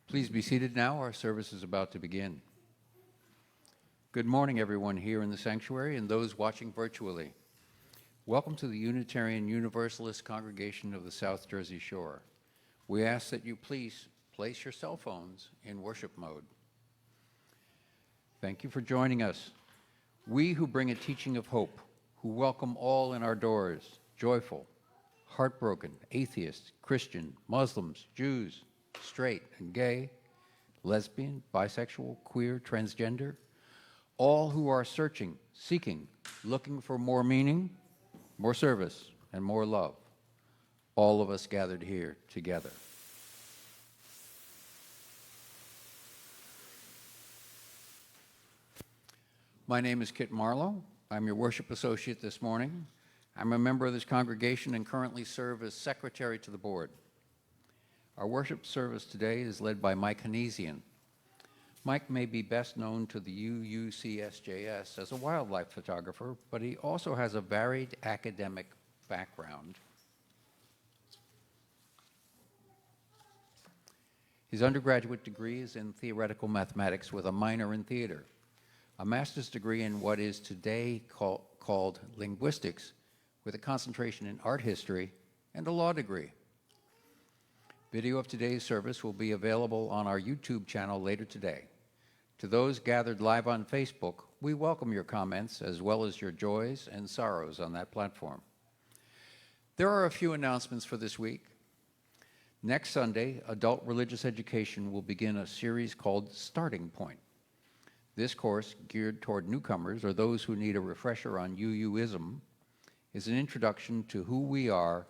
Please be seated now. Our service is about to begin. Good morning, everyone here in the sanctuary and those watching virtually. Welcome to the Unitarian Universalist Congregation of the South Jersey Shore. We ask that you please place your cell phones in worship mode. Thank you for joining us. We who bring a teaching of hope, who welcome all in our doors, joyful, heartbroken, atheist, Christian, Muslims, Jews, straight and gay, lesbian, bisexual, queer, transgender, all who are searching, seeking, looking for more meaning, more service, and more love. All of us gathered here together. My name is Kit Marlowe. I'm your worship associate this morning. I'm a member of this congregation and currently serve as secretary to the board. Our worship service today is led by Mike Hannisian. Mike may be best known to the UUCSJS as a wildlife photographer, but he also has a varied academic background. His undergraduate degree is in theoretical mathematics with a minor in theater, a master's degree in what is today called linguistics with a concentration in art history, and a law degree. Video of today's service will be available on our YouTube channel later today. To those gathered live on Facebook, we welcome your comments as well as your joys and sorrows on that platform. There are a few announcements for this week. Next Sunday, adult religious education will begin a series called Starting Point. This course, geared toward newcomers or those who need a refresher on UUism, is an introduction to who we are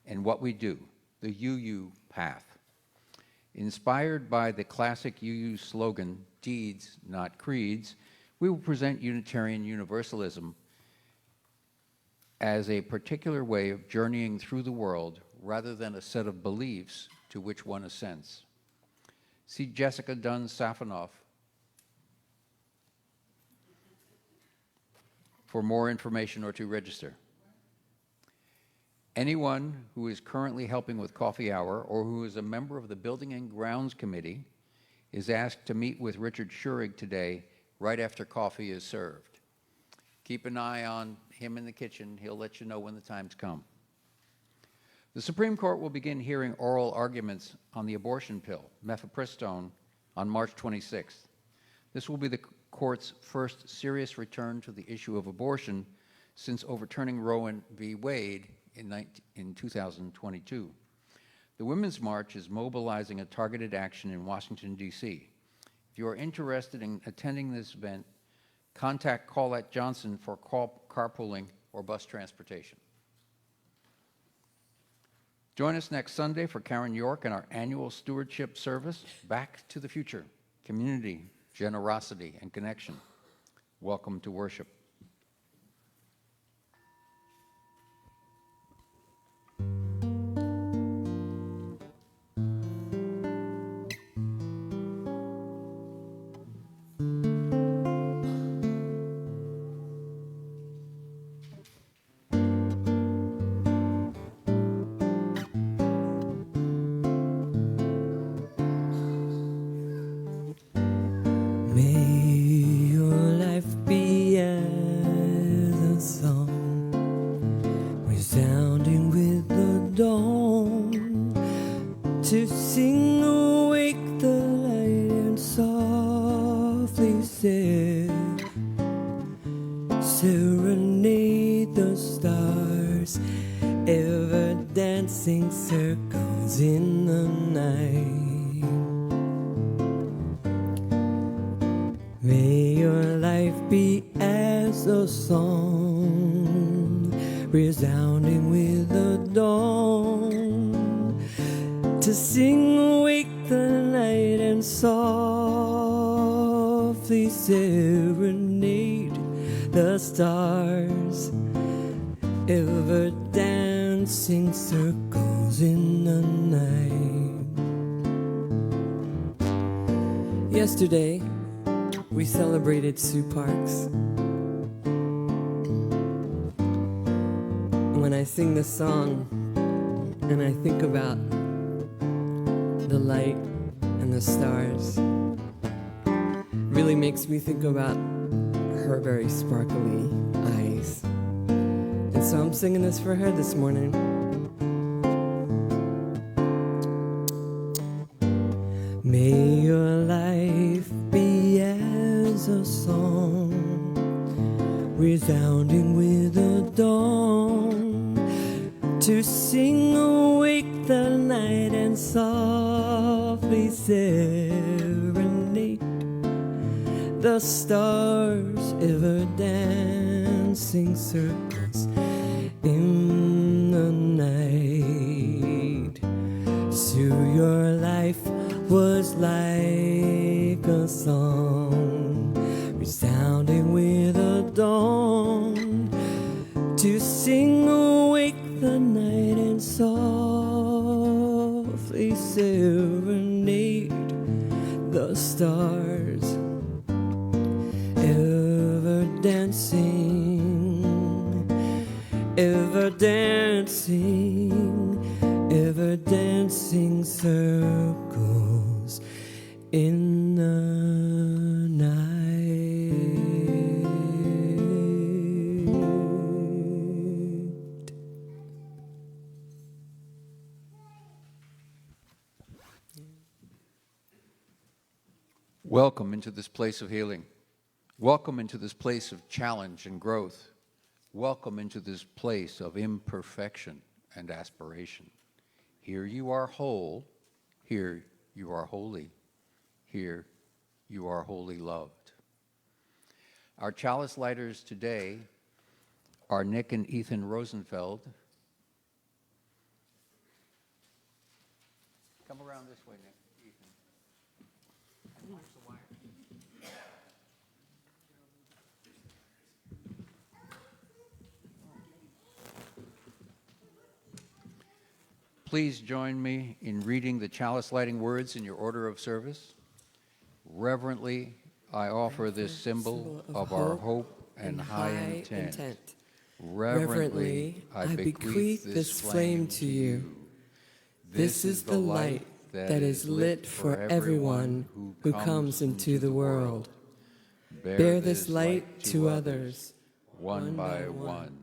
and what we do, the UU path. Inspired by the classic UU slogan, "Deeds, not creeds," we will present Unitarian Universalism as a particular way of journeying through the world rather than a set of beliefs to which one assents. See Jessica Dunn Safanoff for more information or to register. Anyone who is currently helping with coffee hour or who is a member of the Building and Grounds Committee is asked to meet with Richard Schurig today right after coffee is served. Keep an eye on him in the kitchen. He'll let you know when the time's come. The Supreme Court will begin hearing oral arguments on the abortion pill, mifepristone, on March 26th. This will be the court's first serious return to the issue of abortion since overturning Roe v. Wade in 2022. The Women's March is mobilizing a targeted action in Washington, D.C. If you are interested in attending this event, contact Colette Johnson for carpooling or bus transportation. Join us next Sunday for Karen York and our annual stewardship service, Back to the Future, Community, Generosity, and Connection. Welcome to worship. Serenade the stars, ever dancing circles in the night. May your life be as a song, resounding with the dawn, to sing awake the night and softly serenade the stars, ever dancing circles in the night. Yesterday, we celebrated Sue Parks. When I sing this song and I think about the light and on the stars. Really makes me think about her very sparkly eyes. And so I'm singing this for her this morning. May your life be as a song, resounding with the dawn, to sing awake the night and softly serenade the stars, ever dancing circles in the night. So your life was like a song, resounding with a dawn, to sing awake the night and softly serenade the stars, ever dancing, ever dancing, ever dancing circles in the night. Welcome into this place of healing. Welcome into this place of challenge and growth. Welcome into this place of imperfection and aspiration. Here you are whole. Here you are holy. Here you are wholly loved. Our chalice lighters today are Nick and Ethan Rosenfeld. Come around this way, Nick. Ethan. And watch the wire. Please join me in reading the chalice lighting words in your order of service. Reverently, I offer this symbol of our hope and high intent. Reverently, I bequeath this flame to you. This is the light that is lit for everyone who comes into the world. Bear this light to others, one by one.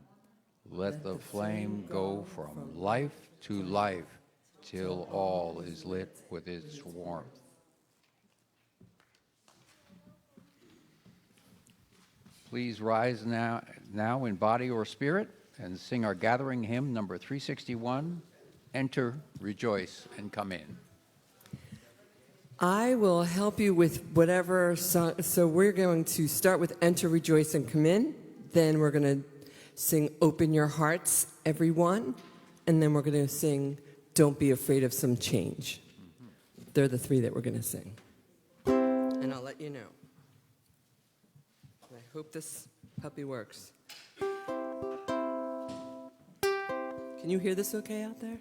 Let the flame go from life to life till all is lit with its warmth. Please rise now in body or spirit and sing our gathering hymn number 361, Enter, Rejoice, and Come In. I will help you with whatever song. So we're going to start with Enter, Rejoice, and Come In. Then we're going to sing Open Your Hearts, Everyone. And then we're going to sing Don't Be Afraid of Some Change. They're the three that we're going to sing. And I'll let you know. I hope this puppy works. Can you hear this okay out there?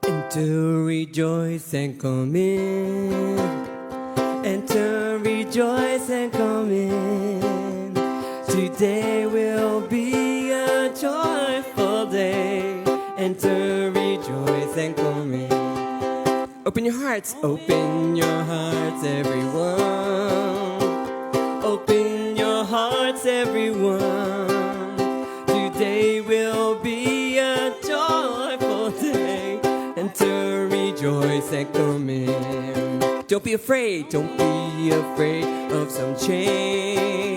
Enter, rejoice, and come in. Enter, rejoice, and come in. Today will be a joyful day. Enter, rejoice, and come in. Open your hearts, everyone. Open your hearts, everyone. Today will be a joyful day. Enter, rejoice, and come in. Don't be afraid of some change.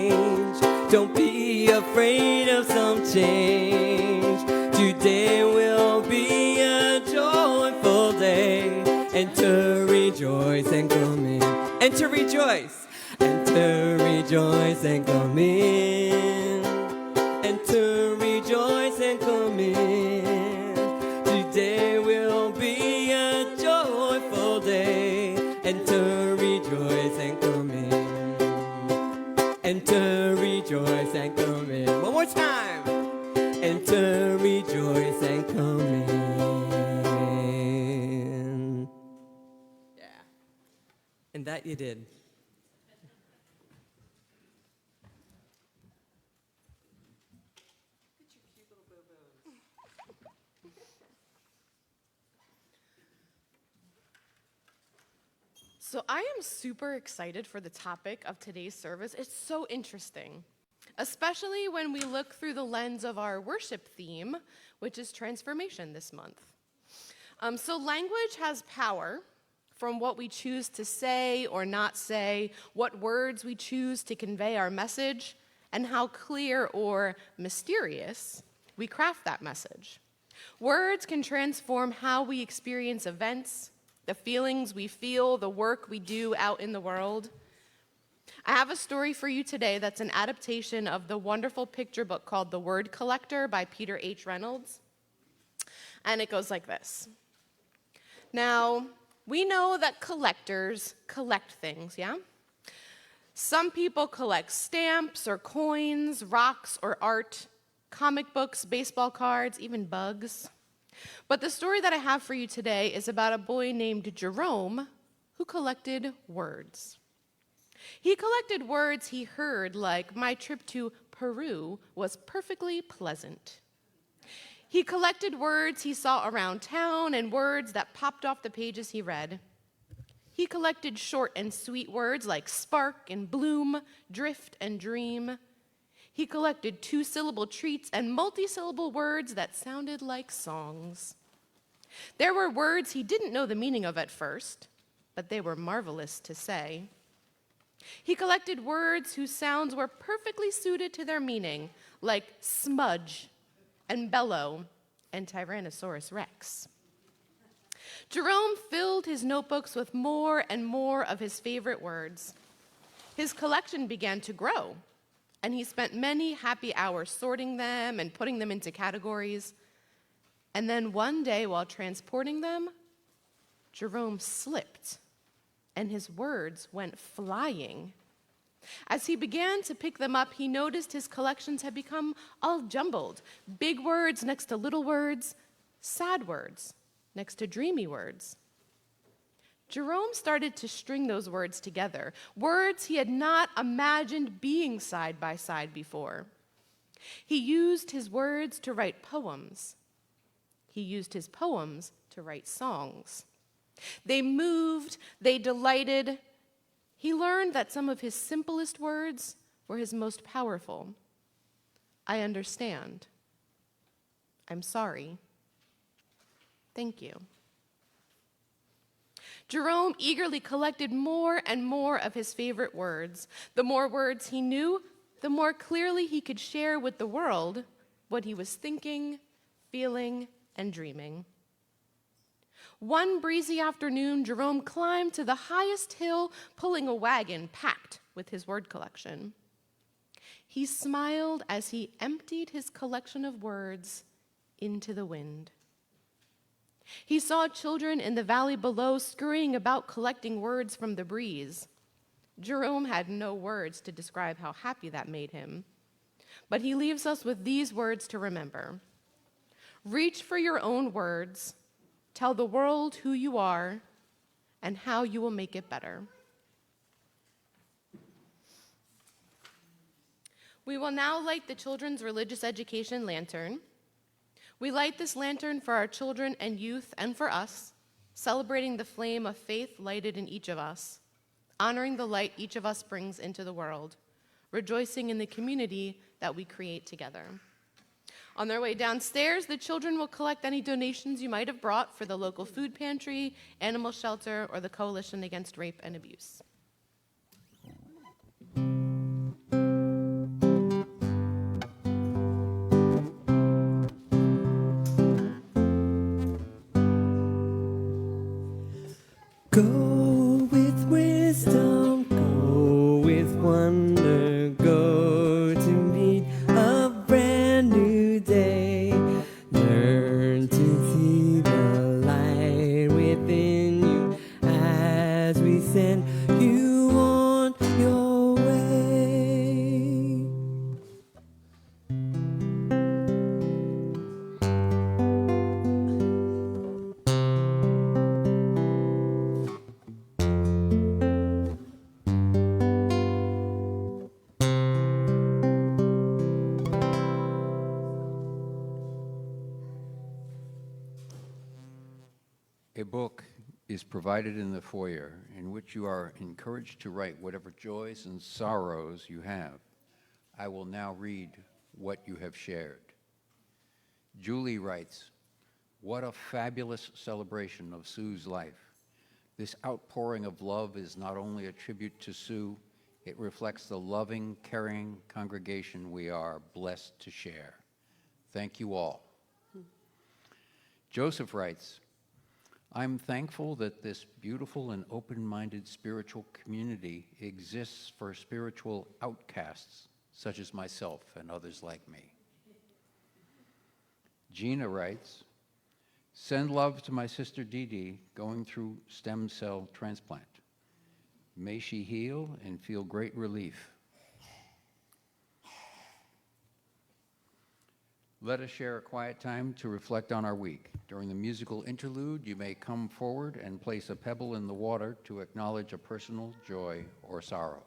Don't be afraid of some change. Today will be a joyful day. Enter, rejoice, and come in. Enter, rejoice. Enter, rejoice, and come in. Enter, rejoice, and come in. Today will be a joyful day. Enter, rejoice, and come in. Enter, rejoice, and come in. One more time. Enter, rejoice, and come in. Yeah. And that you did. So I am super excited for the topic of today's service. It's so interesting, especially when we look through the lens of our worship theme, which is transformation this month. So language has power from what we choose to say or not say, what words we choose to convey our message, and how clear or mysterious we craft that message. Words can transform how we experience events, the feelings we feel, the work we do out in the world. I have a story for you today that's an adaptation of the wonderful picture book called The Word Collector by Peter H. Reynolds. And it goes like this. Now, we know that collectors collect things, yeah? Some people collect stamps or coins, rocks or art, comic books, baseball cards, even bugs. But the story that I have for you today is about a boy named Jerome who collected words. He collected words he heard, like, "My trip to Peru was perfectly pleasant." He collected words he saw around town and words that popped off the pages he read. He collected short and sweet words like spark and bloom, drift and dream. He collected two-syllable treats and multi-syllable words that sounded like songs. There were words he didn't know the meaning of at first, but they were marvelous to say. He collected words whose sounds were perfectly suited to their meaning, like smudge and bellow and Tyrannosaurus Rex. Jerome filled his notebooks with more and more of his favorite words. His collection began to grow, and he spent many happy hours sorting them and putting them into categories. And then one day, while transporting them, Jerome slipped, and his words went flying. As he began to pick them up, he noticed his collections had become all jumbled. Big words next to little words, sad words next to dreamy words. Jerome started to string those words together, words he had not imagined being side by side before. He used his words to write poems. He used his poems to write songs. They moved, they delighted. He learned that some of his simplest words were his most powerful. I understand. I'm sorry. Thank you. Jerome eagerly collected more and more of his favorite words. The more words he knew, the more clearly he could share with the world what he was thinking, feeling, and dreaming. One breezy afternoon, Jerome climbed to the highest hill, pulling a wagon packed with his word collection. He smiled as he emptied his collection of words into the wind. He saw children in the valley below scurrying about collecting words from the breeze. Jerome had no words to describe how happy that made him. But he leaves us with these words to remember. Reach for your own words, tell the world who you are and how you will make it better. We will now light the children's religious education lantern. We light this lantern for our children and youth and for us, celebrating the flame of faith lighted in each of us, honoring the light each of us brings into the world, rejoicing in the community that we create together. On their way downstairs, the children will collect any donations you might have brought for the local food pantry, animal shelter, or the Coalition Against Rape and Abuse. Go with wisdom, go with wonder, go to meet a brand new day. Learn to see the light within you as we send you on your way. A book is provided in the foyer, in which you are encouraged to write whatever joys and sorrows you have. I will now read what you have shared. Julie writes, "What a fabulous celebration of Sue's life. This outpouring of love is not only a tribute to Sue, it reflects the loving, caring congregation we are blessed to share. Thank you all." Joseph writes, "I'm thankful that this beautiful and open-minded spiritual community exists for spiritual outcasts, such as myself and others like me." Gina writes, "Send love to my sister Dee Dee going through stem cell transplant. May she heal and feel great relief." Let us share a quiet time to reflect on our week. During the musical interlude, you may come forward and place a pebble in the water to acknowledge a personal joy or sorrow.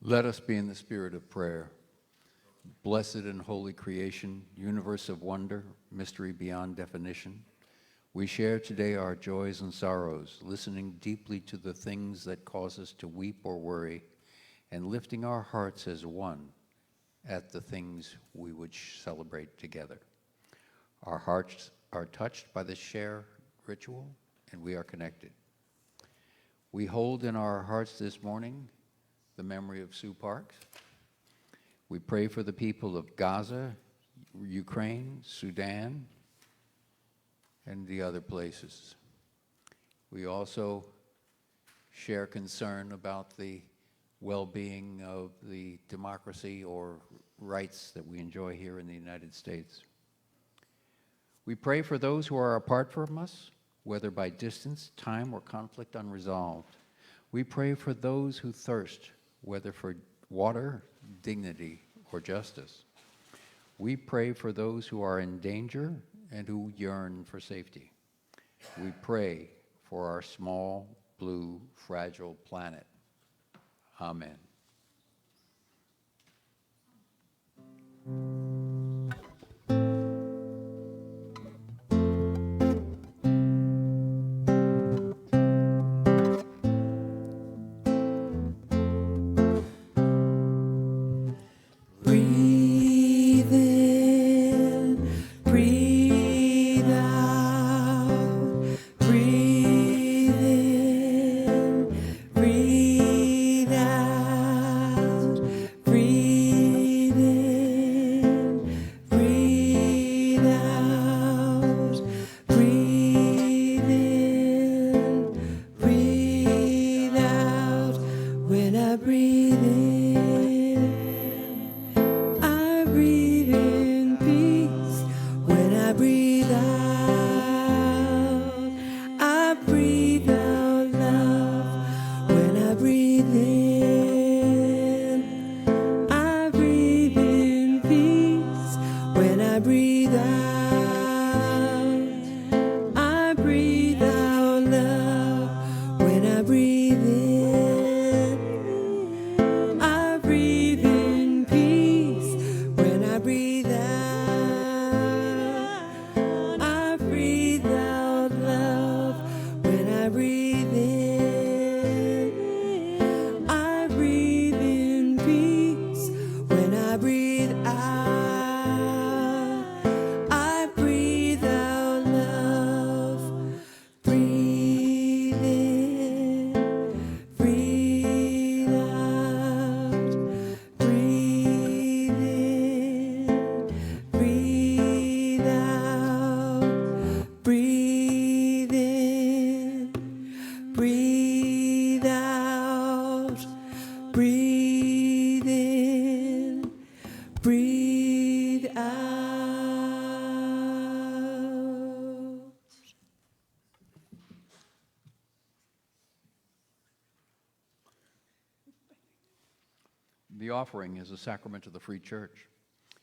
Let us be in the spirit of prayer. Blessed and holy creation, universe of wonder, mystery beyond definition, we share today our joys and sorrows, listening deeply to the things that cause us to weep or worry, and lifting our hearts as one at the things we would celebrate together. Our hearts are touched by this shared ritual, and we are connected. We hold in our hearts this morning the memory of Sue Parks. We pray for the people of Gaza, Ukraine, Sudan, and the other places. We also share concern about the well-being of the democracy or rights that we enjoy here in the United States. We pray for those who are apart from us, whether by distance, time, or conflict unresolved. We pray for those who thirst, whether for water, dignity, or justice. We pray for those who are in danger and who yearn for safety. We pray for our small, blue, fragile planet. Amen. Breathe in, breathe out, breathe in, breathe out, breathe in. I breathe in, I breathe in peace. When I breathe out, I breathe out love. When I breathe in, I breathe in peace. When I breathe out, I breathe out love. When I breathe in, I breathe in peace. When I breathe out, I breathe out love. When I breathe in, I breathe in peace. When I breathe out, I breathe out love. Breathe in, breathe out. Breathe in, breathe out. Breathe in, breathe out. Breathe in, breathe out. The offering is a sacrament of the Free Church.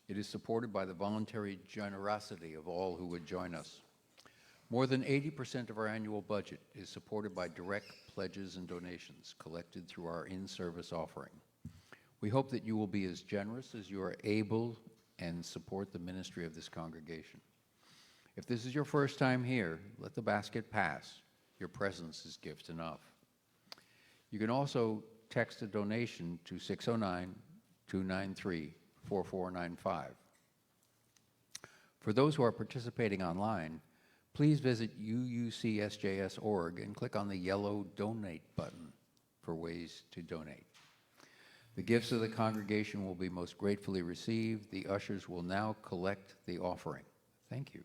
It is supported by the voluntary generosity of all who would join us. More than 80% of our annual budget is supported by direct pledges and donations collected through our in-service offering. We hope that you will be as generous as you are able and support the ministry of this congregation. If this is your first time here, let the basket pass. Your presence is gift enough. You can also text a donation to 609-293-4495. For those who are participating online, please visit uucsjs.org and click on the yellow Donate button for ways to donate. The gifts of the congregation will be most gratefully received. The ushers will now collect the offering. Thank you.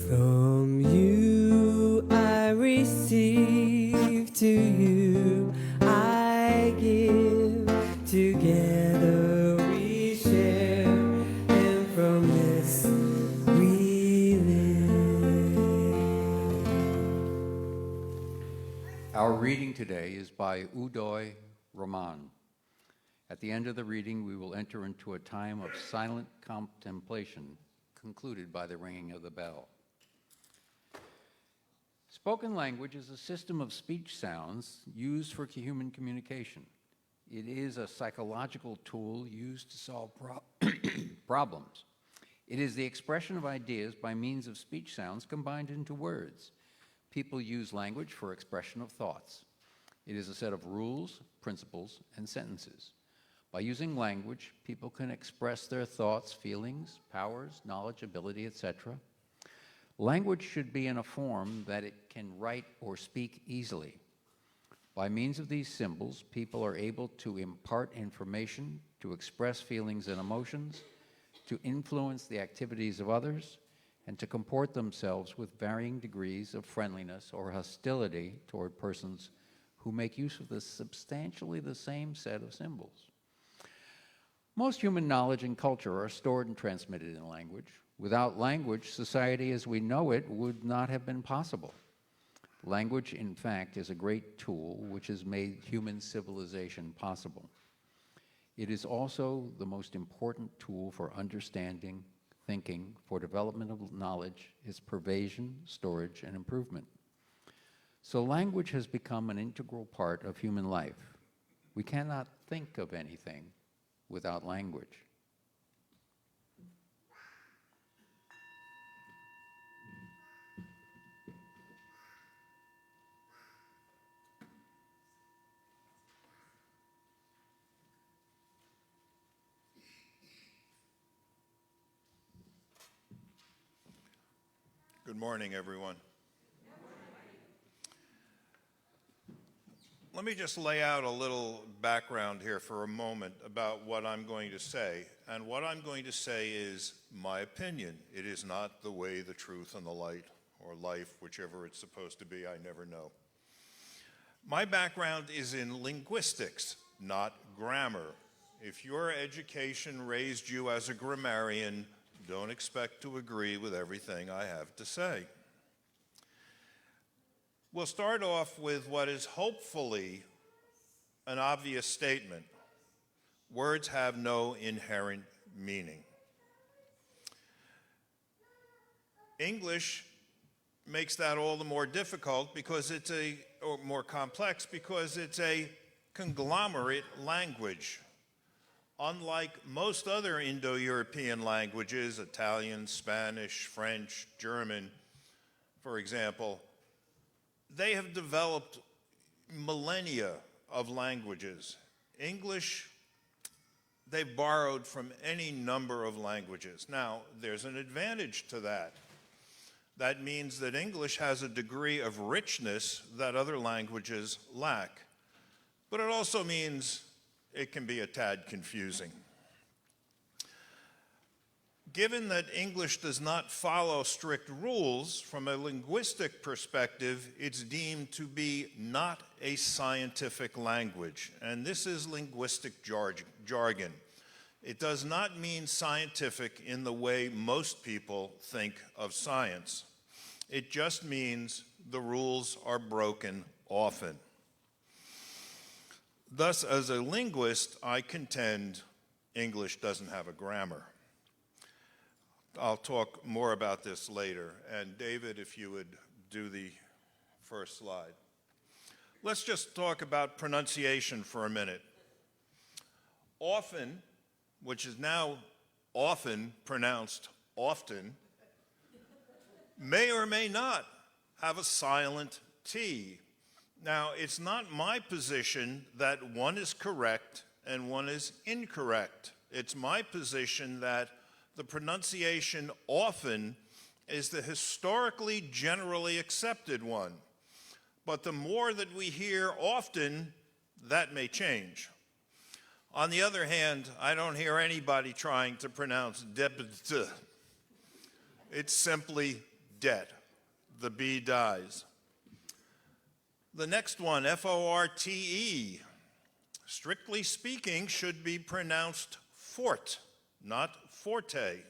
From you I receive, to you I give. Together we share, and from this we live. Our reading today is by Udoy Rahman. At the end of the reading, we will enter into a time of silent contemplation, concluded by the ringing of the bell. Spoken language is a system of speech sounds used for human communication. It is a psychological tool used to solve problems. It is the expression of ideas by means of speech sounds combined into words. People use language for expression of thoughts. It is a set of rules, principles, and sentences. By using language, people can express their thoughts, feelings, powers, knowledge, ability, etc. Language should be in a form that it can write or speak easily. By means of these symbols, people are able to impart information, to express feelings and emotions, to influence the activities of others, and to comport themselves with varying degrees of friendliness or hostility toward persons who make use of substantially the same set of symbols. Most human knowledge and culture are stored and transmitted in language. Without language, society as we know it would not have been possible. Language, in fact, is a great tool which has made human civilization possible. It is also the most important tool for understanding, thinking, for development of knowledge, its pervasion, storage, and improvement. So language has become an integral part of human life. We cannot think of anything without language. Good morning, everyone. Let me just lay out a little background here for a moment about what I'm going to say. And what I'm going to say is my opinion. It is not the way, the truth, and the light, or life, whichever it's supposed to be, I never know. My background is in linguistics, not grammar. If your education raised you as a grammarian, don't expect to agree with everything I have to say. We'll start off with what is hopefully an obvious statement. Words have no inherent meaning. English makes that all the more difficult because or more complex because it's a conglomerate language. Unlike most other Indo-European languages, Italian, Spanish, French, German, for example, they have developed millennia of languages. English, they've borrowed from any number of languages. Now, there's an advantage to that. That means that English has a degree of richness that other languages lack. But it also means it can be a tad confusing. Given that English does not follow strict rules, from a linguistic perspective, it's deemed to be not a scientific language. And this is linguistic jargon. It does not mean scientific in the way most people think of science. It just means the rules are broken often. Thus, as a linguist, I contend English doesn't have a grammar. I'll talk more about this later. And David, if you would do the first slide. Let's just talk about pronunciation for a minute. Often, which is now often pronounced often, may or may not have a silent T. Now, it's not my position that one is correct and one is incorrect. It's my position that the pronunciation often is the historically generally accepted one. But the more that we hear often, that may change. On the other hand, I don't hear anybody trying to pronounce debit. It's simply det. The B dies. The next one, F-O-R-T-E, strictly speaking, should be pronounced fort, not forte.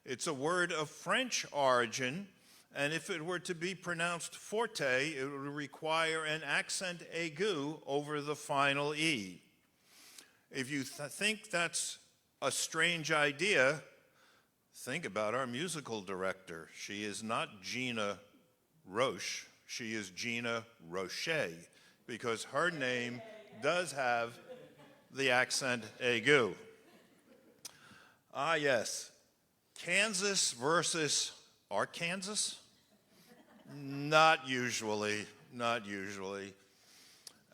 It's a word of French origin, and if it were to be pronounced forte, it would require an accent aigu over the final E. If you think that's a strange idea, think about our musical director. She is not Gina Roche. She is Gina Roche, because her name does have the accent aigu. Ah, yes. Kansas versus Arkansas? Not usually, not usually.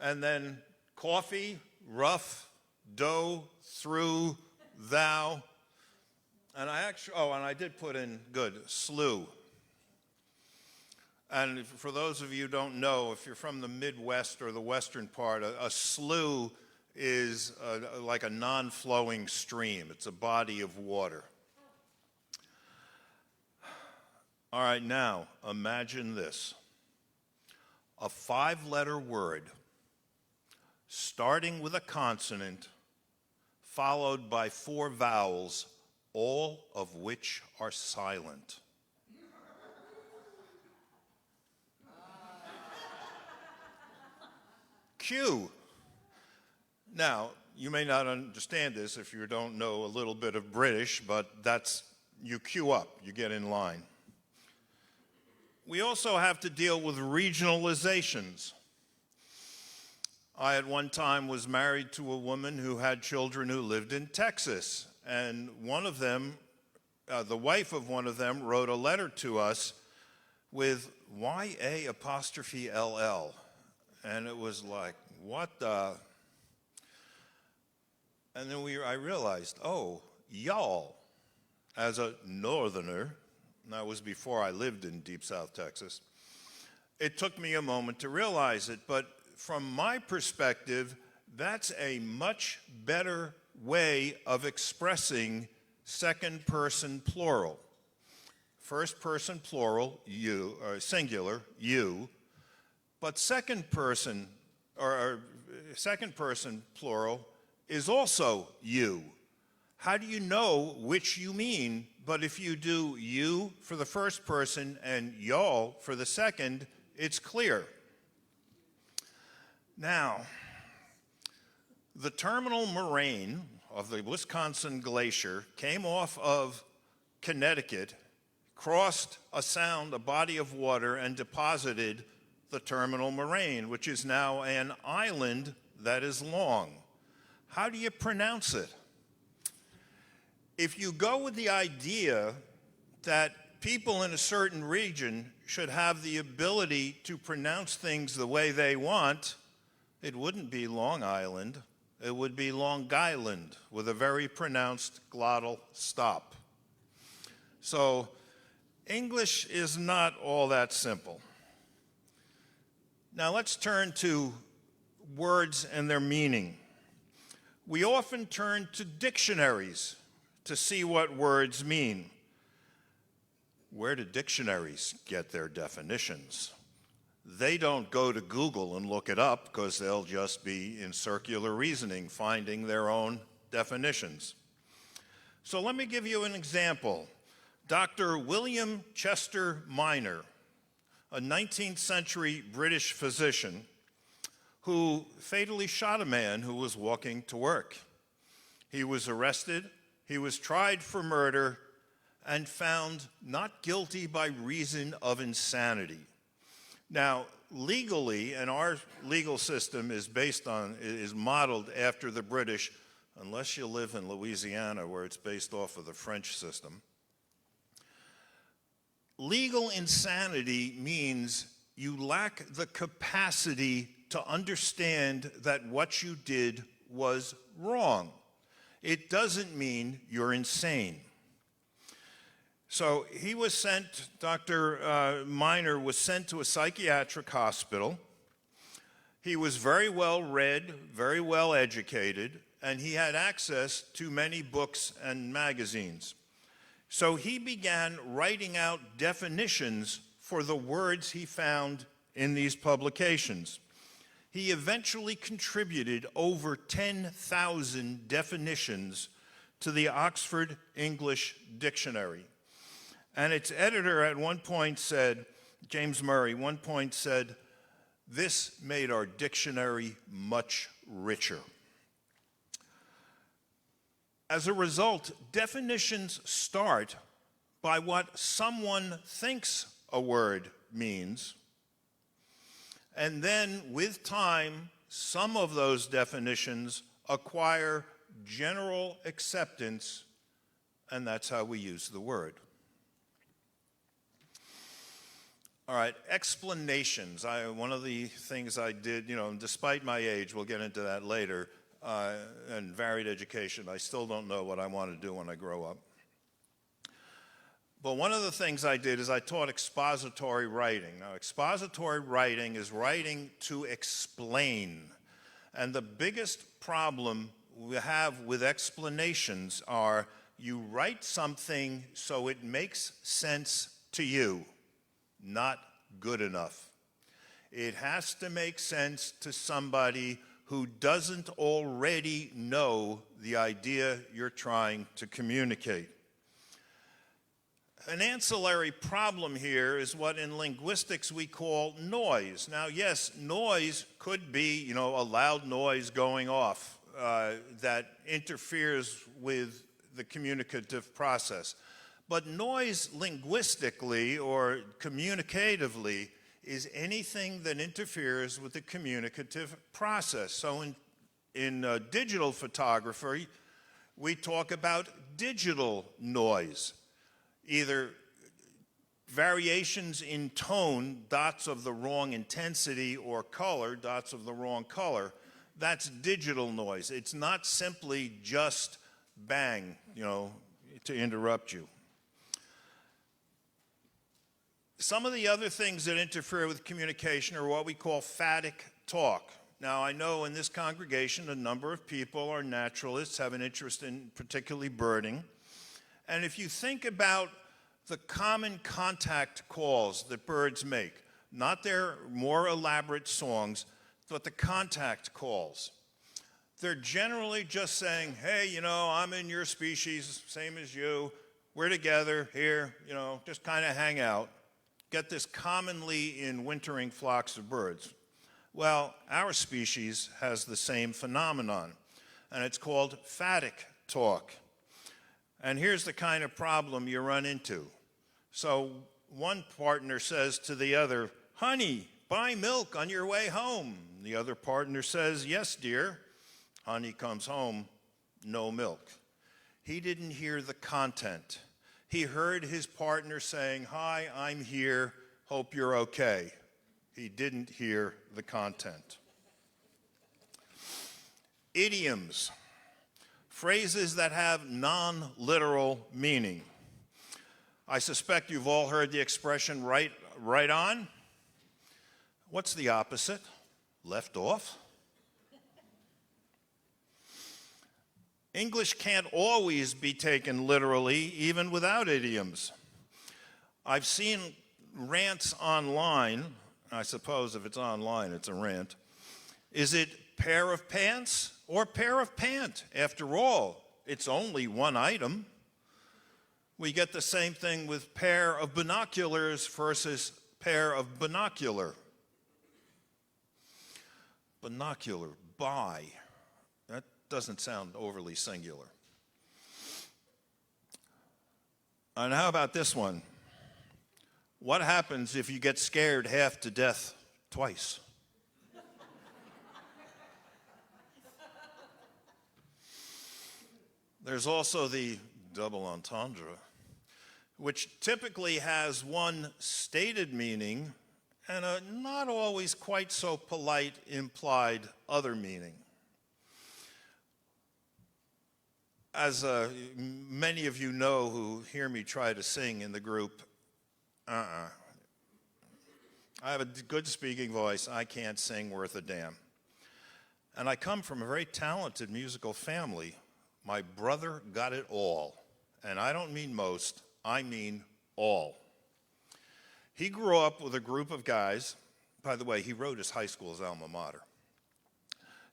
And then coffee, rough, dough, through, thou. And I did put in, good, slew. And for those of you who don't know, if you're from the Midwest or the western part, a slough is like a non-flowing stream. It's a body of water. All right, now imagine this. A 5-letter word starting with a consonant followed by 4 vowels, all of which are silent. Q. Now, you may not understand this if you don't know a little bit of British, but you queue up, you get in line. We also have to deal with regionalizations. I at one time was married to a woman who had children who lived in Texas, and one of them, the wife of one of them, wrote a letter to us with YA''LL. And it was like, what the? And then I realized, oh, y'all, as a northerner, and that was before I lived in deep South Texas, it took me a moment to realize it, but from my perspective, that's a much better way of expressing second person plural. First person plural, you, or singular, you, but second person plural is also you. How do you know which you mean? But if you do you for the first person and y'all for the second, it's clear. Now, the terminal moraine of the Wisconsin Glacier came off of Connecticut, crossed a body of water, and deposited the terminal moraine, which is now an island that is long. How do you pronounce it? If you go with the idea that people in a certain region should have the ability to pronounce things the way they want, it wouldn't be Long Island, it would be Long Island with a very pronounced glottal stop. So English is not all that simple. Now let's turn to words and their meaning. We often turn to dictionaries to see what words mean. Where do dictionaries get their definitions? They don't go to Google and look it up because they'll just be in circular reasoning, finding their own definitions. So let me give you an example. Dr. William Chester Minor, a 19th century British physician who fatally shot a man who was walking to work. He was arrested, he was tried for murder, and found not guilty by reason of insanity. Now, legally, and our legal system is modeled after the British, unless you live in Louisiana where it's based off of the French system. Legal insanity means you lack the capacity to understand that what you did was wrong. It doesn't mean you're insane. So he was sent, Dr. Minor was sent to a psychiatric hospital. He was very well read, very well educated, and he had access to many books and magazines. So he began writing out definitions for the words he found in these publications. He eventually contributed over 10,000 definitions to the Oxford English Dictionary. And its editor at one point said, James Murray, one point said, "This made our dictionary much richer." As a result, definitions start by what someone thinks a word means, and then with time, some of those definitions acquire general acceptance, and that's how we use the word. All right, explanations. One of the things I did, despite my age, we'll get into that later, and varied education, I still don't know what I want to do when I grow up. But one of the things I did is I taught expository writing. Now, expository writing is writing to explain. And the biggest problem we have with explanations are you write something so it makes sense to you. Not good enough. It has to make sense to somebody who doesn't already know the idea you're trying to communicate. An ancillary problem here is what in linguistics we call noise. Now, yes, noise could be, a loud noise going off that interferes with the communicative process. But noise linguistically or communicatively is anything that interferes with the communicative process. So in digital photography, we talk about digital noise, either variations in tone, dots of the wrong intensity, or color, dots of the wrong color. That's digital noise. It's not simply just bang, to interrupt you. Some of the other things that interfere with communication are what we call phatic talk. Now, I know in this congregation a number of people are naturalists, have an interest in particularly birding. And if you think about the common contact calls that birds make, not their more elaborate songs, but the contact calls, they're generally just saying, hey, I'm in your species, same as you, we're together here, just kind of hang out. Get this commonly in wintering flocks of birds. Well, our species has the same phenomenon, and it's called phatic talk. And here's the kind of problem you run into. So one partner says to the other, honey, buy milk on your way home. The other partner says, yes, dear. Honey comes home, no milk. He didn't hear the content. He heard his partner saying, hi, I'm here, hope you're okay. He didn't hear the content. Idioms, phrases that have non-literal meaning. I suspect you've all heard the expression right on. What's the opposite? Left off? English can't always be taken literally, even without idioms. I've seen rants online. I suppose if it's online, it's a rant. Is it pair of pants or pair of pant? After all, it's only one item. We get the same thing with pair of binoculars versus pair of binocular. Binocular, bi. That doesn't sound overly singular. And how about this one? What happens if you get scared half to death twice? There's also the double entendre, which typically has one stated meaning and a not always quite so polite implied other meaning. As many of you know who hear me try to sing in the group, I have a good speaking voice. I can't sing worth a damn. And I come from a very talented musical family. My brother got it all. And I don't mean most, I mean all. He grew up with a group of guys. By the way, he wrote his high school's alma mater.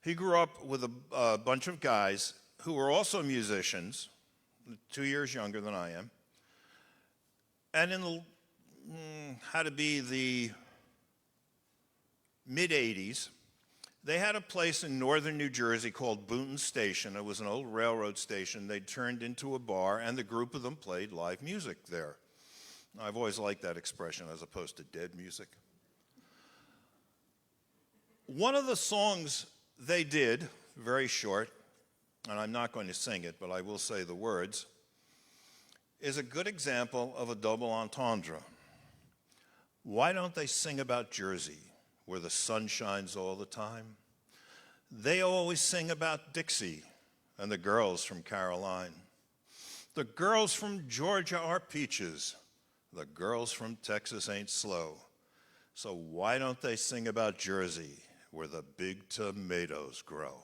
He grew up with a bunch of guys who were also musicians, 2 years younger than I am. And in the had to be the mid-'80s, they had a place in northern New Jersey called Boonton Station. It was an old railroad station. They turned into a bar, and the group of them played live music there. I've always liked that expression as opposed to dead music. One of the songs they did, very short, and I'm not going to sing it, but I will say the words, is a good example of a double entendre. Why don't they sing about Jersey, where the sun shines all the time? They always sing about Dixie and the girls from Caroline. The girls from Georgia are peaches, The girls from Texas ain't slow. So why don't they sing about Jersey, where the big tomatoes grow?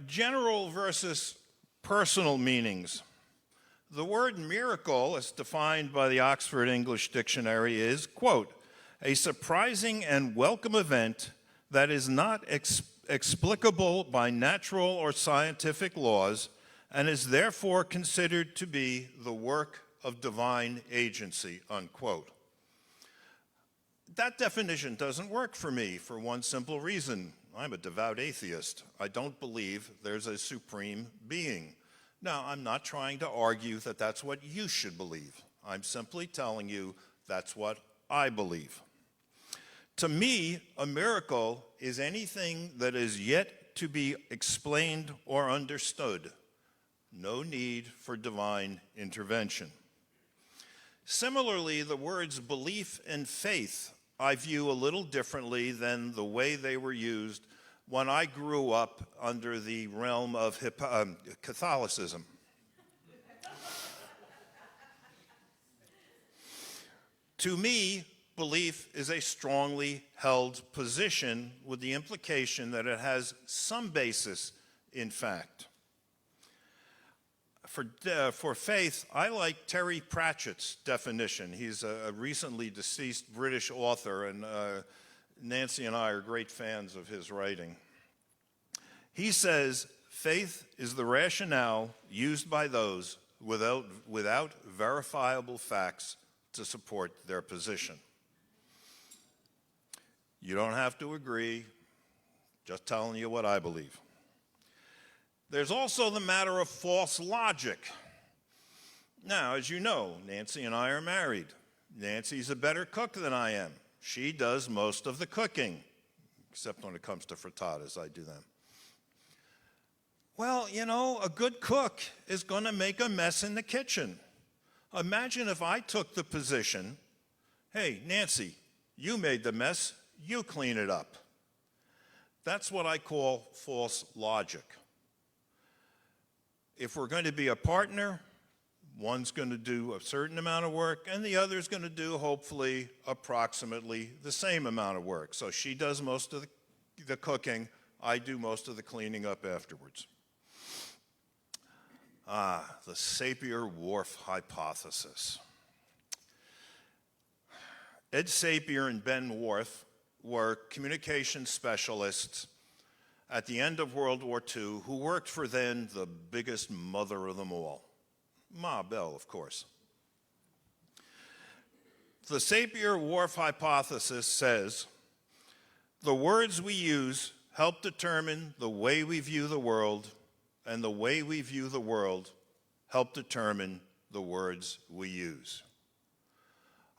General versus personal meanings. The word miracle, as defined by the Oxford English Dictionary, is, quote, a surprising and welcome event that is not explicable by natural or scientific laws and is therefore considered to be the work of divine agency, unquote. That definition doesn't work for me for one simple reason. I'm a devout atheist. I don't believe there's a supreme being. Now, I'm not trying to argue that that's what you should believe. I'm simply telling you that's what I believe. To me, a miracle is anything that is yet to be explained or understood. No need for divine intervention. Similarly, the words belief and faith I view a little differently than the way they were used when I grew up under the realm of Catholicism. To me, belief is a strongly held position with the implication that it has some basis in fact. For faith, I like Terry Pratchett's definition. He's a recently deceased British author, and Nancy and I are great fans of his writing. He says, faith is the rationale used by those without verifiable facts to support their position. You don't have to agree, just telling you what I believe. There's also the matter of false logic. Now, as you know, Nancy and I are married. Nancy's a better cook than I am. She does most of the cooking, except when it comes to frittatas, I do them. Well, you know, a good cook is going to make a mess in the kitchen. Imagine if I took the position, hey, Nancy, you made the mess, you clean it up. That's what I call false logic. If we're going to be a partner, one's going to do a certain amount of work, and the other's going to do, hopefully, approximately the same amount of work. So she does most of the cooking, I do most of the cleaning up afterwards. The Sapir-Whorf hypothesis. Ed Sapir and Ben Whorf were communication specialists at the end of World War II who worked for then the biggest mother of them all, Ma Bell, of course. The Sapir-Whorf hypothesis says, the words we use help determine the way we view the world, and the way we view the world help determine the words we use.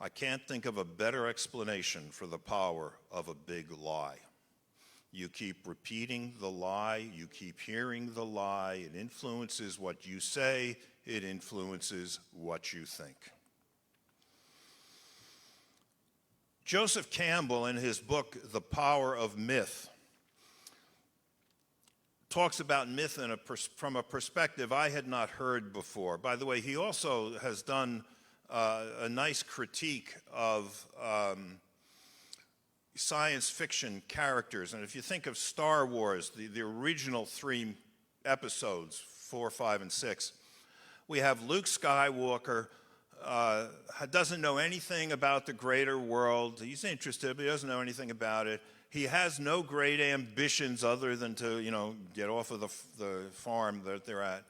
I can't think of a better explanation for the power of a big lie. You keep repeating the lie, you keep hearing the lie, it influences what you say, it influences what you think. Joseph Campbell, in his book, The Power of Myth, talks about myth from a perspective I had not heard before. By the way, he also has done a nice critique of science fiction characters. And if you think of Star Wars, the original 3 episodes, 4, 5, and 6, we have Luke Skywalker, doesn't know anything about the greater world. He's interested, but he doesn't know anything about it. He has no great ambitions other than to, get off of the farm that they're at,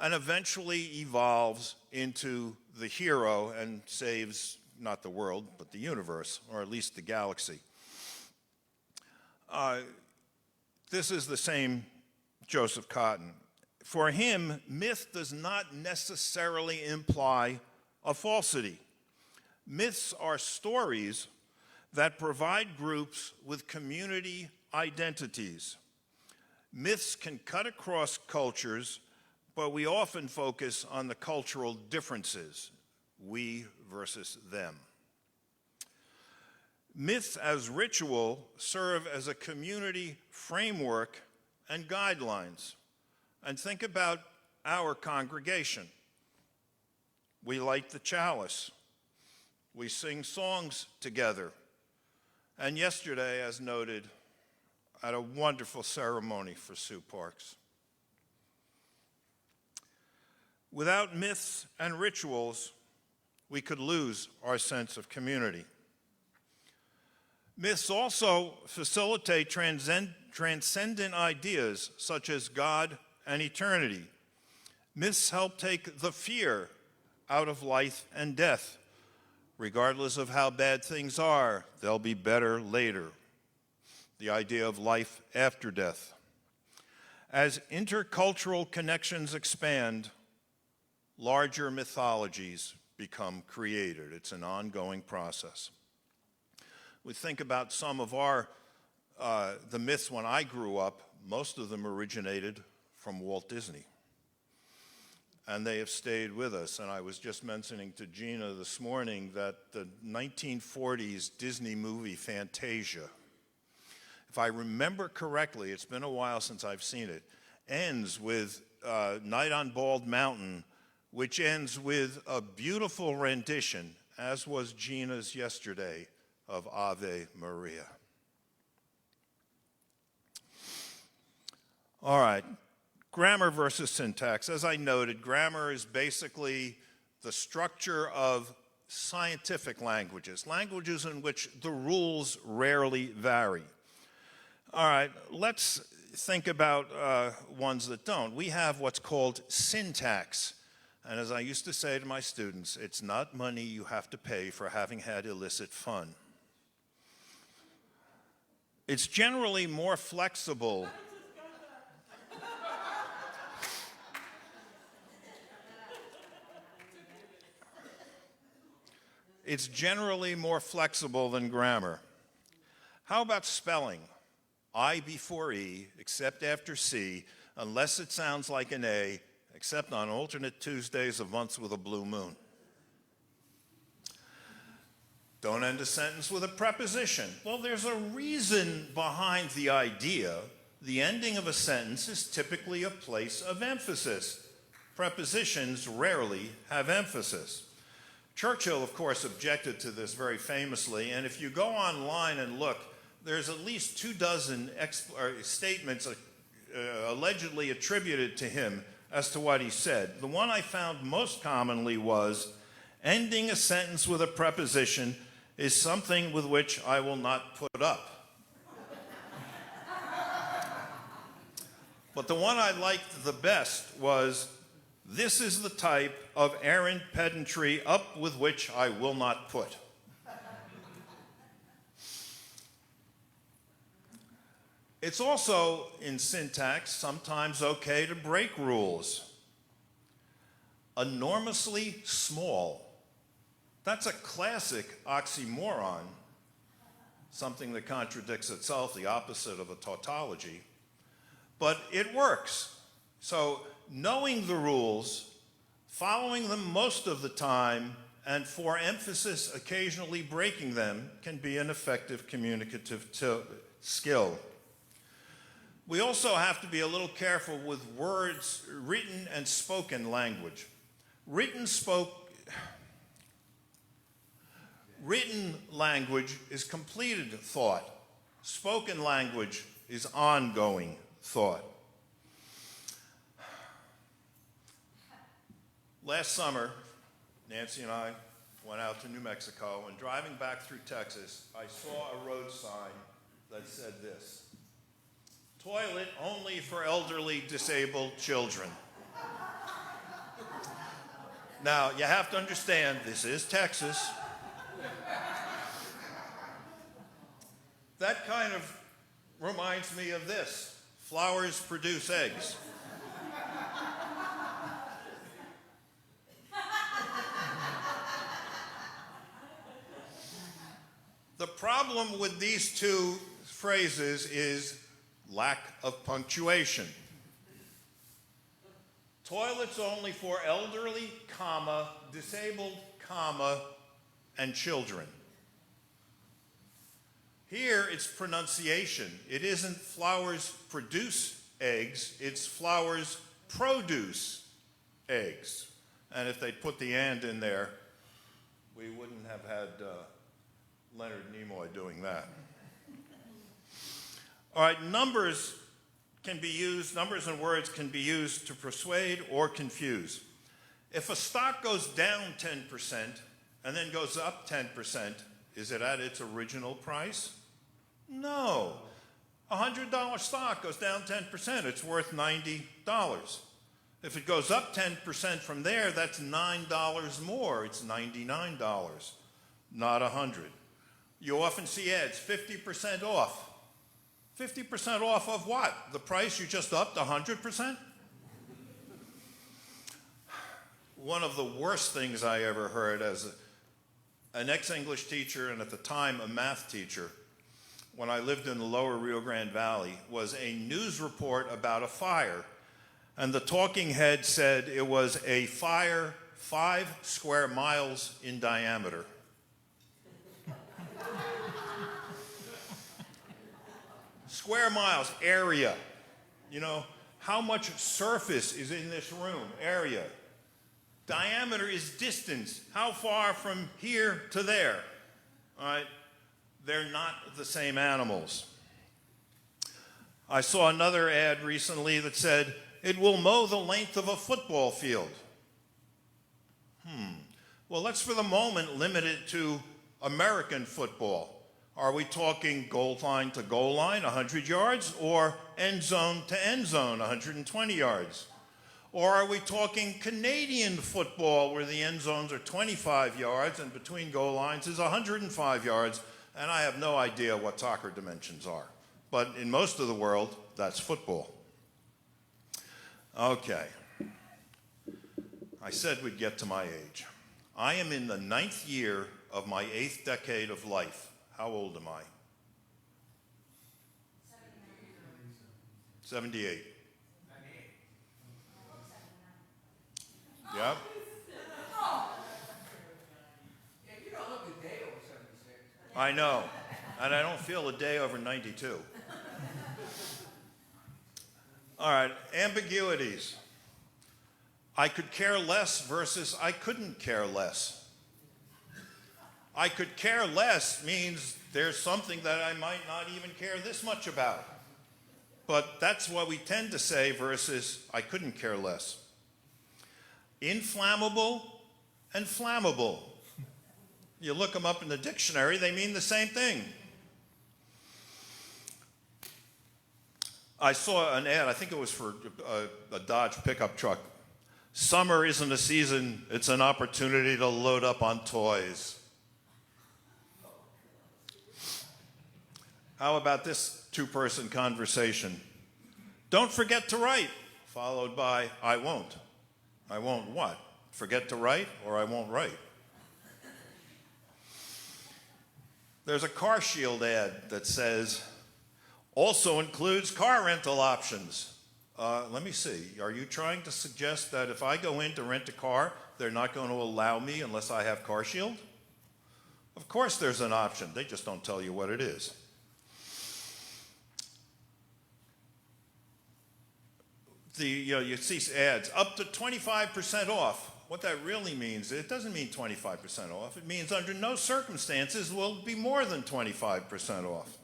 and eventually evolves into the hero and saves not the world, but the universe, or at least the galaxy. This is the same Joseph Cotton. For him, myth does not necessarily imply a falsity. Myths are stories that provide groups with community identities. Myths can cut across cultures, but we often focus on the cultural differences, we versus them. Myths as ritual serve as a community framework and guidelines. And think about our congregation. We light the chalice. We sing songs together. And yesterday, as noted, I had a wonderful ceremony for Sue Parks. Without myths and rituals, we could lose our sense of community. Myths also facilitate transcendent ideas such as God and eternity. Myths help take the fear out of life and death. Regardless of how bad things are, they'll be better later. The idea of life after death. As intercultural connections expand, larger mythologies become created. It's an ongoing process. We think about some of the myths when I grew up. Most of them originated from Walt Disney. And they have stayed with us. And I was just mentioning to Gina this morning that the 1940s Disney movie Fantasia, if I remember correctly, it's been a while since I've seen it, ends with Night on Bald Mountain, which ends with a beautiful rendition, as was Gina's yesterday, of Ave Maria. All right, grammar versus syntax. As I noted, grammar is basically the structure of scientific languages, languages in which the rules rarely vary. All right, let's think about ones that don't. We have what's called syntax. And as I used to say to my students, it's not money you have to pay for having had illicit fun. It's generally more flexible. It's generally more flexible than grammar. How about spelling? I before E, except after C, unless it sounds like an A, except on alternate Tuesdays of months with a blue moon. Don't end a sentence with a preposition. Well, there's a reason behind the idea. The ending of a sentence is typically a place of emphasis. Prepositions rarely have emphasis. Churchill, of course, objected to this very famously, and if you go online and look, there's at least 24 statements allegedly attributed to him as to what he said. The one I found most commonly was, ending a sentence with a preposition is something with which I will not put up. But the one I liked the best was, this is the type of errant pedantry up with which I will not put. It's also, in syntax, sometimes okay to break rules. Enormously small. That's a classic oxymoron, something that contradicts itself, the opposite of a tautology. But it works. So knowing the rules, following them most of the time, and for emphasis occasionally breaking them can be an effective communicative skill. We also have to be a little careful with words, written and spoken language. Written language is completed thought. Spoken language is ongoing thought. Last summer, Nancy and I went out to New Mexico, and driving back through Texas, I saw a road sign that said this: toilet only for elderly disabled children. Now, you have to understand, this is Texas. That kind of reminds me of this: flowers produce eggs. The problem with these two phrases is lack of punctuation. Toilets only for elderly, comma, disabled, comma, and children. Here it's pronunciation. It isn't flowers produce eggs, it's flowers produce eggs. And if they put the and in there, we wouldn't have had Leonard Nimoy doing that. All right, numbers and words can be used to persuade or confuse. If a stock goes down 10% and then goes up 10%, is it at its original price? No. A $100 stock goes down 10%, it's worth $90. If it goes up 10% from there, that's $9 more, it's $99, not $100. You often see ads, 50% off. 50% off of what? The price you just upped 100%? One of the worst things I ever heard as an ex-English teacher and at the time a math teacher when I lived in the lower Rio Grande Valley was a news report about a fire. And the talking head said it was a fire 5 square miles in diameter. Square miles, area. You know, how much surface is in this room? Area. Diameter is distance. How far from here to there? All right? They're not the same animals. I saw another ad recently that said, it will mow the length of a football field. Well, let's for the moment limit it to American football. Are we talking goal line to goal line, 100 yards, or end zone to end zone, 120 yards? Or are we talking Canadian football where the end zones are 25 yards and between goal lines is 105 yards? And I have no idea what soccer dimensions are. But in most of the world, that's football. Okay. I said we'd get to my age. I am in the 9th year of my 8th decade of life. How old am I? 78. Yep. I know. And I don't feel a day over 92. All right, ambiguities. I could care less versus I couldn't care less. I could care less means there's something that I might not even care this much about. But that's what we tend to say versus I couldn't care less. Inflammable and flammable. You look them up in the dictionary, they mean the same thing. I saw an ad, I think it was for a Dodge pickup truck. Summer isn't a season, it's an opportunity to load up on toys. How about this two-person conversation? Don't forget to write, followed by, I won't. I won't what? Forget to write, or I won't write. There's a Car Shield ad that says, also includes car rental options. Let me see. Are you trying to suggest that if I go in to rent a car, they're not going to allow me unless I have Car Shield? Of course there's an option. They just don't tell you what it is. You see ads, up to 25% off. What that really means, it doesn't mean 25% off. It means under no circumstances will it be more than 25% off.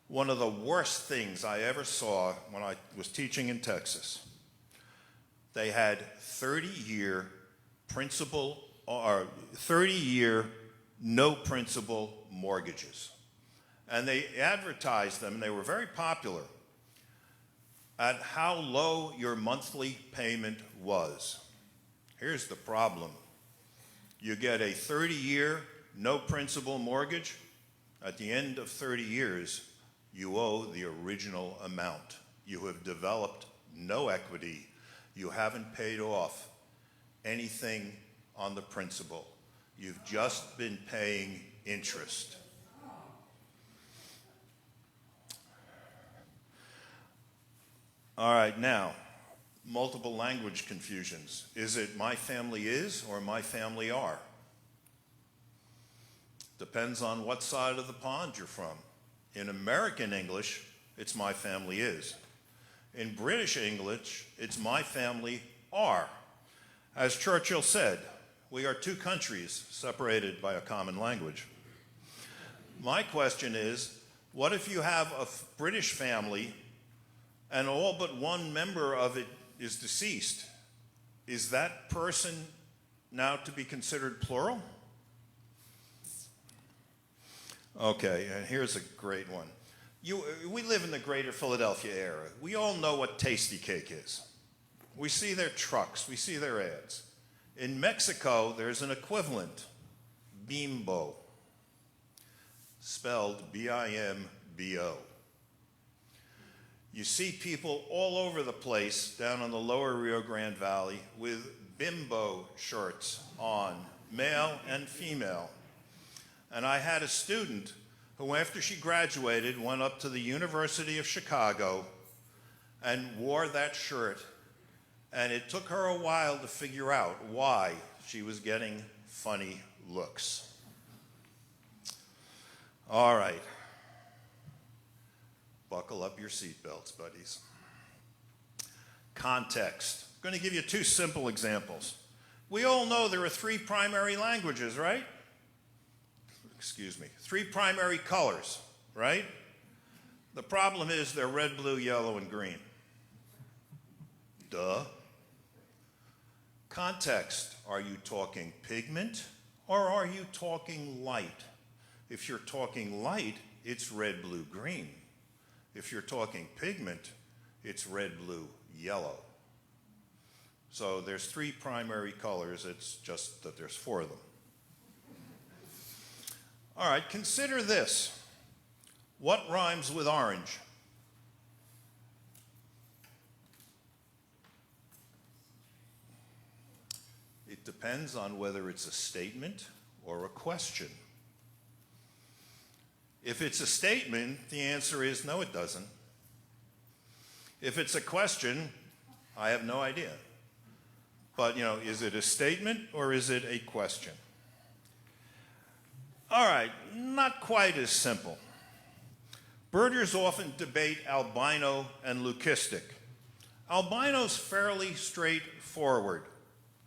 One of the worst things I ever saw when I was teaching in Texas, they had 30-year principal or 30-year no principal mortgages. And they advertised them, and they were very popular, at how low your monthly payment was. Here's the problem. You get a 30-year, no principal mortgage. At the end of 30 years, you owe the original amount. You have developed no equity. You haven't paid off anything on the principal. You've just been paying interest. All right, now, multiple language confusions. Is it my family is or my family are? Depends on what side of the pond you're from. In American English, it's my family is. In British English, it's my family are. As Churchill said, we are two countries separated by a common language. My question is, what if you have a British family and all but one member of it is deceased? Is that person now to be considered plural? Okay, and here's a great one. We live in the greater Philadelphia area. We all know what Tasty Cake is. We see their trucks, we see their ads. In Mexico, there's an equivalent, Bimbo, spelled B-I-M-B-O. You see people all over the place down on the lower Rio Grande Valley with Bimbo shirts on, male and female. And I had a student who, after she graduated, went up to the University of Chicago and wore that shirt. And it took her a while to figure out why she was getting funny looks. All right. Buckle up your seatbelts, buddies. Context. I'm going to give you two simple examples. We all know there are three primary languages, right? Excuse me. Three primary colors, right? The problem is they're red, blue, yellow, and green. Duh. Context. Are you talking pigment or are you talking light? If you're talking light, it's red, blue, green. If you're talking pigment, it's red, blue, yellow. So there's three primary colors, it's just that there's four of them. All right, consider this. What rhymes with orange? It depends on whether it's a statement or a question. If it's a statement, the answer is no, it doesn't. If it's a question, I have no idea. But, is it a statement or is it a question? All right, not quite as simple. Birders often debate albino and leucistic. Albino's fairly straightforward.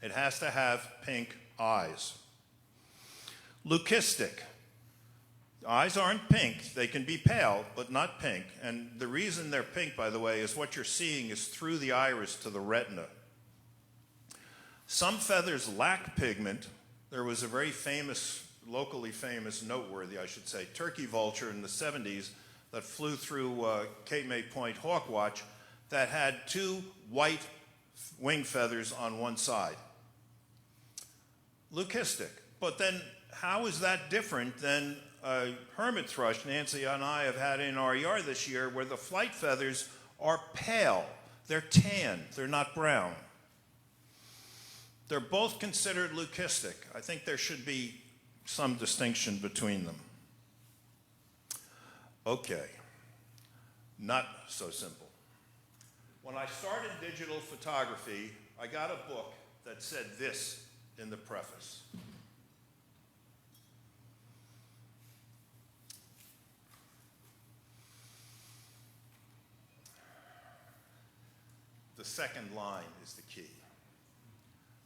It has to have pink eyes. Leucistic. Eyes aren't pink. They can be pale, but not pink. And the reason they're pink, by the way, is what you're seeing is through the iris to the retina. Some feathers lack pigment. There was a very famous, locally famous, noteworthy, I should say, turkey vulture in the 70s that flew through Cape May Point Hawk Watch that had two white wing feathers on one side. Leucistic. But then how is that different than a hermit thrush Nancy and I have had in our yard this year where the flight feathers are pale. They're tan. They're not brown. They're both considered leucistic. I think there should be some distinction between them. Okay. Not so simple. When I started digital photography, I got a book that said this in the preface. The second line is the key.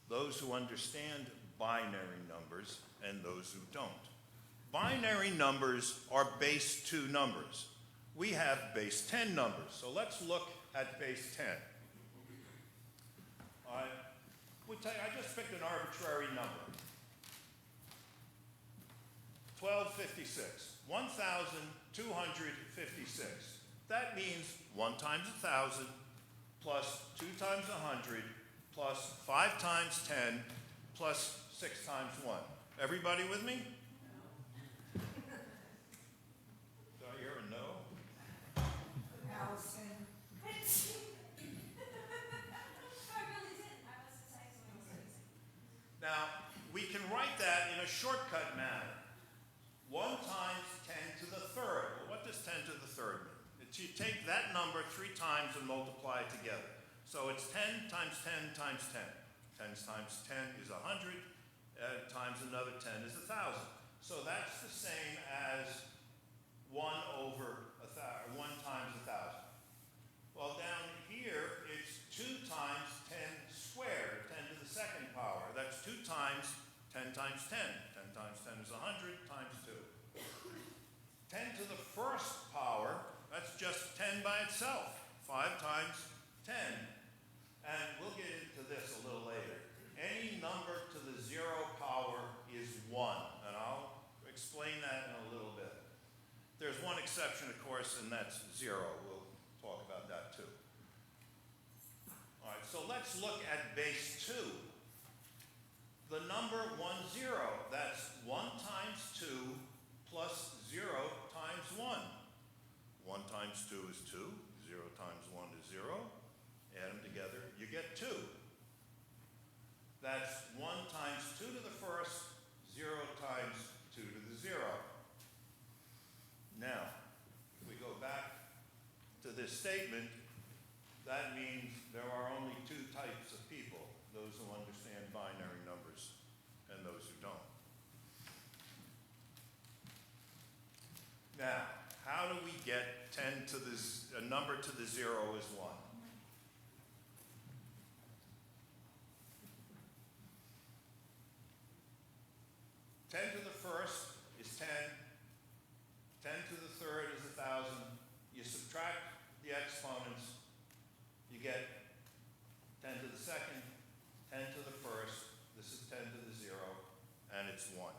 Those who understand binary numbers and those who don't. Binary numbers are base 2 numbers. We have base 10 numbers, so let's look at base 10. I just picked an arbitrary number. 1256, 1,256. That means 1 times 1,000 plus 2 times 100 plus 5 times 10 plus 6 times 1. Everybody with me? Do I hear a no? Allison. Now, we can write that in a shortcut manner. 1 times 10 to the third. Well, what does 10 to the third mean? It's you take that number 3 times and multiply it together. So it's 10 times 10 times 10. 10 times 10 is 100, times another 10 is 1,000. So that's the same as 1 times 1,000. Well, down here, times 10. 10 times 10 is 100 times 2. 10 to the first power, that's just 10 by itself. 5 times 10. And we'll get into this a little later. Any number to the 0 power is 1. And I'll explain that in a little bit. There's one exception, of course, and that's 0. We'll talk about that too. All right, so let's look at base 2. The number 10, that's 1 times 2 plus 0 times 1. 1 times 2 is 2. 0 times 1 is 0. Add them together, you get 2. That's 1 times 2 to the first, 0 times 2 to the 0. Now, if we go back to this statement, that means there are only 2 types of people, those who understand binary numbers and those who don't. Now, how do we get 10 to the, a number to the 0 is 1? Ten to the first is 10. 10 to the third is 1,000. You subtract the exponents, you get 10 to the second, 10 to the first. This is 10 to the 0, and it's 1.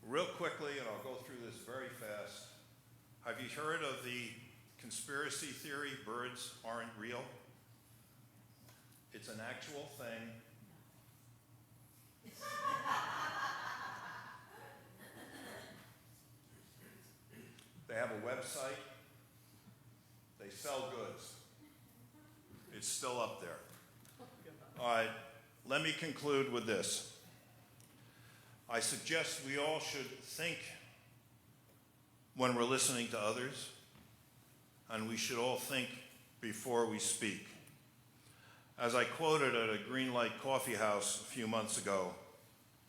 Real quickly, and I'll go through this very fast. Have you heard of the conspiracy theory, birds aren't real? It's an actual thing. They have a website. They sell goods. It's still up there. All right, let me conclude with this. I suggest we all should think when we're listening to others, and we should all think before we speak. As I quoted at a Green Light Coffee House a few months ago,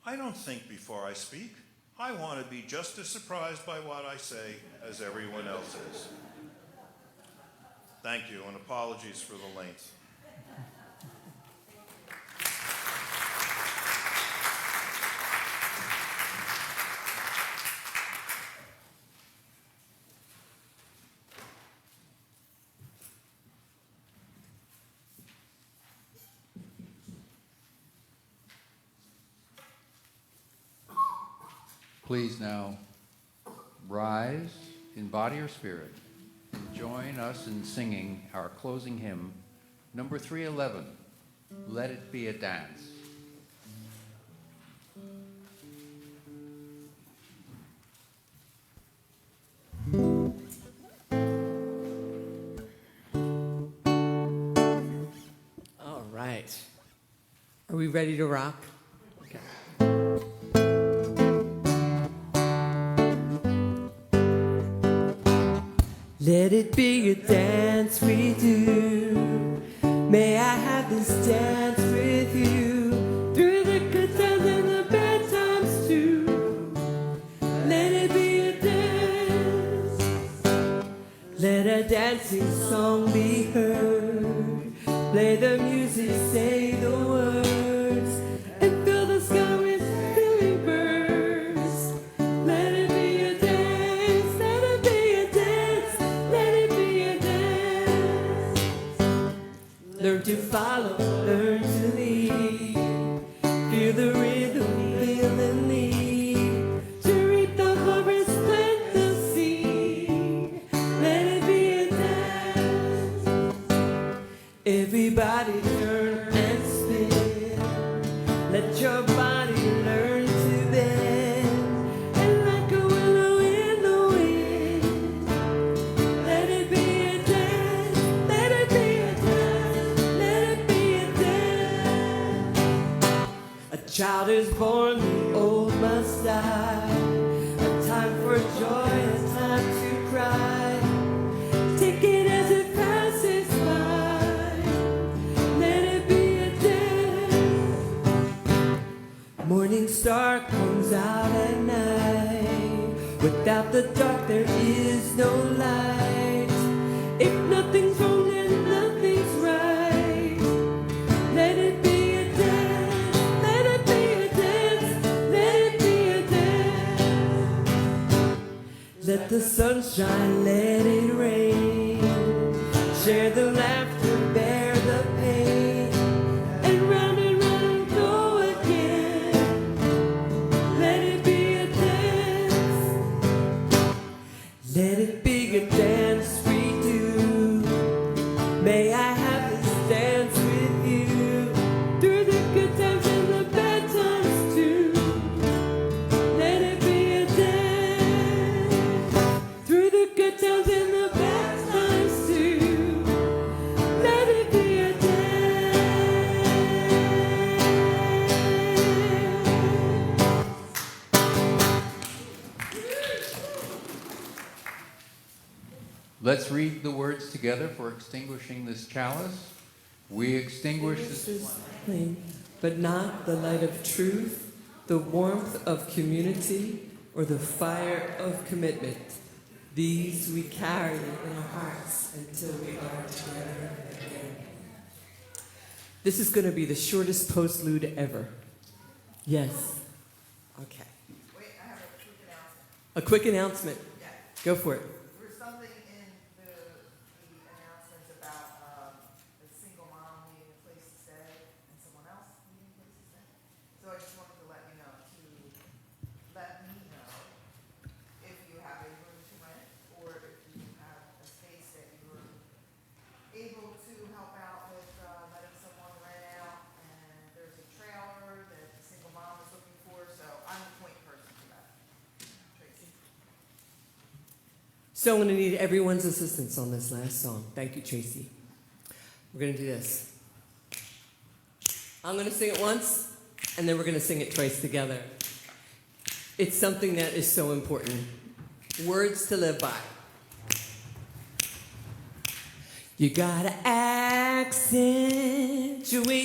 I don't think before I speak. I want to be just as surprised by what I say as everyone else is. Thank you, and apologies for the length. Please now rise in body or spirit and join us in singing our closing hymn, number 311, Let It Be a Dance. All right. Are we ready to rock? Okay. Let it be a dance we do. May I have this dance with you through the good times and the bad times too. Let it be a dance. Let a dancing song be heard. Play the music, say the words, and fill the sky with filling birds. Let it be a dance. Let it be a dance. Let it be a dance. Learn to follow, learn to lead. Feel the rhythm, feel the need. To reap the harvest, plant the seed. Let it be a dance. Everybody turn and spin. Let your body learn to bend. And like a willow in the wind. Let it be a dance. Let it be a dance. Let it be a dance. A child is born, the old must die. A time for joy, a time to cry. Take it as it passes by. Let it be a dance. Morning star comes out at night. Without the dark there is no light. If nothing's wrong then nothing's right. Let it be a dance. sunshine, let it rain. Share the laughter, bear the pain. And round go again. Let it be a dance. Let it be a dance we do. May I have this dance with you. Through the good times and the bad times too. Let it be a dance. Through the good times and the bad times too. Let it be a Let's read the words together for extinguishing this chalice. We extinguish this flame, but not the light of truth, the warmth of community, or the fire of commitment. These we carry in our hearts until we are together again. This is going to be the shortest postlude ever. Yes. Okay. Wait, I have a quick announcement. A quick announcement. Yeah. Go for it. There's something in the announcements about the single mom needing a place to stay and someone else needing a place to stay. So I just wanted to let you know, let me know if you have a room to rent or if you have a space that you're able to help out with letting someone rent out. And there's a trailer that the single mom is looking for, so I'm the point person for that. Tracy. So I'm going to need everyone's assistance on this last song. Thank you, Tracy. We're going to do this. I'm going to sing it once, and then we're going to sing it twice together. It's something that is so important. Words to live by. You gotta accentuate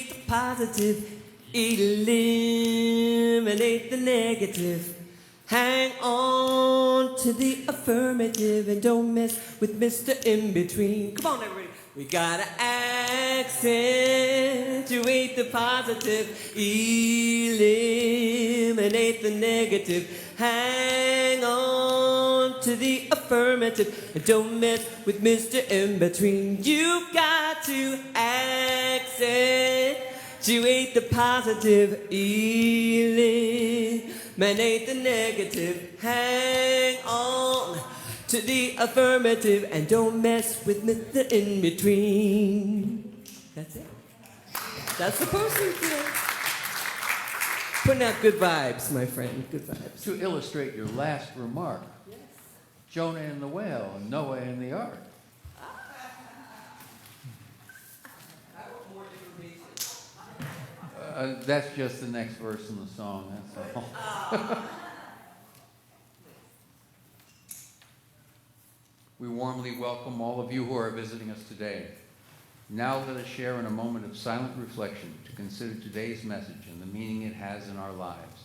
the positive, eliminate the negative. Hang on to the affirmative and don't mess with Mr. In-Between. Come on, everybody. We gotta accentuate the positive, eliminate the negative. Hang on to the affirmative and don't mess with Mr. In-Between. You've got to accentuate the positive, eliminate the negative. Hang on to the affirmative and don't mess with Mr. In-Between. That's it. That's the person today. Putting out good vibes, my friend. Good vibes. to illustrate your last remark. Yes. Jonah and the whale, and Noah and the ark. I want more information. That's just the next verse in the song, that's all. We warmly welcome all of you who are visiting us today. Now let us share in a moment of silent reflection to consider today's message and the meaning it has in our lives.